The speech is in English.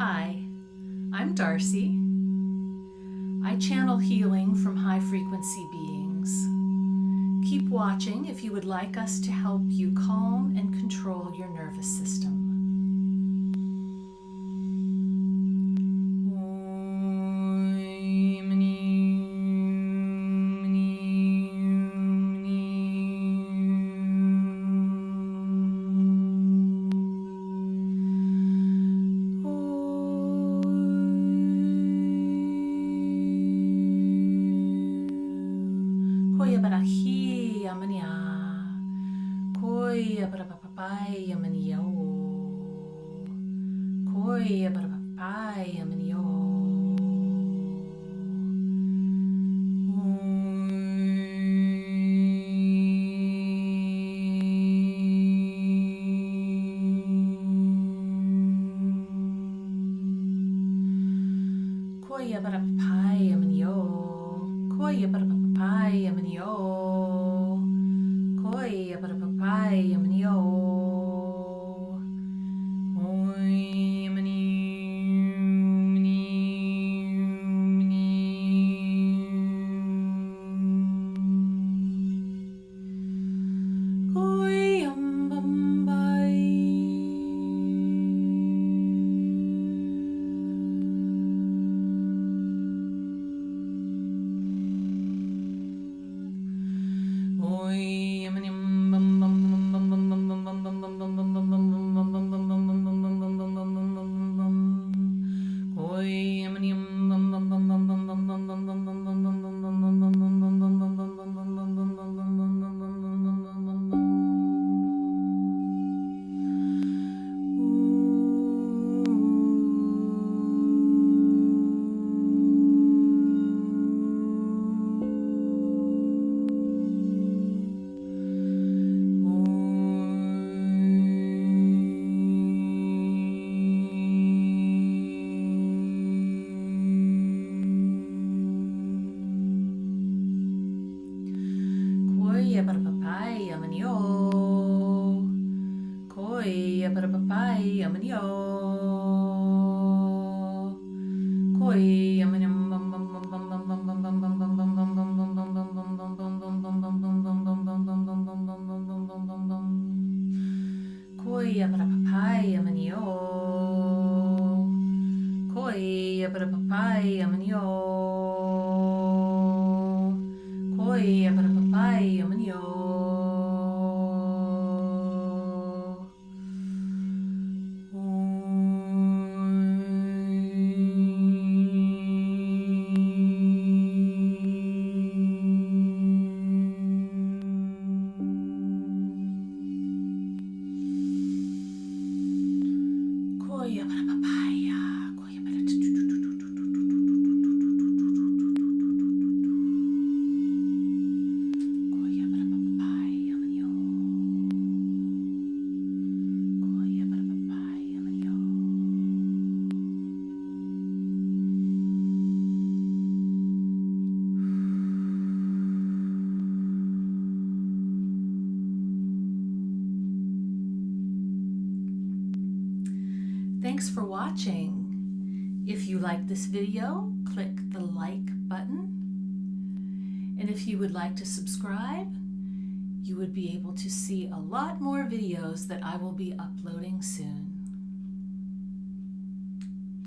Hi, I'm Darcy. I channel healing from high frequency beings. Keep watching if you would like us to help you calm and control your nervous system. Koya barahi amania, koya barapapai amanio, koya barapapai amanio. Koya barapapai amanio, koya barapapai amanio. Koya barapapai amanio. Oi amani mani mani. Koya bambai. Oi amani Koya barapapai amanio. Koya barapapai amanio. Koya amanio. Koya barapapai amanio. Koya barapapai amanio. Koya barapapai amanio. Koya barapapaya, koya bara. Koya barapapaya amanio. Koya barapapaya amanio. Thanks for watching. If you like this video, click the like button. And if you would like to subscribe, you would be able to see a lot more videos that I will be uploading soon.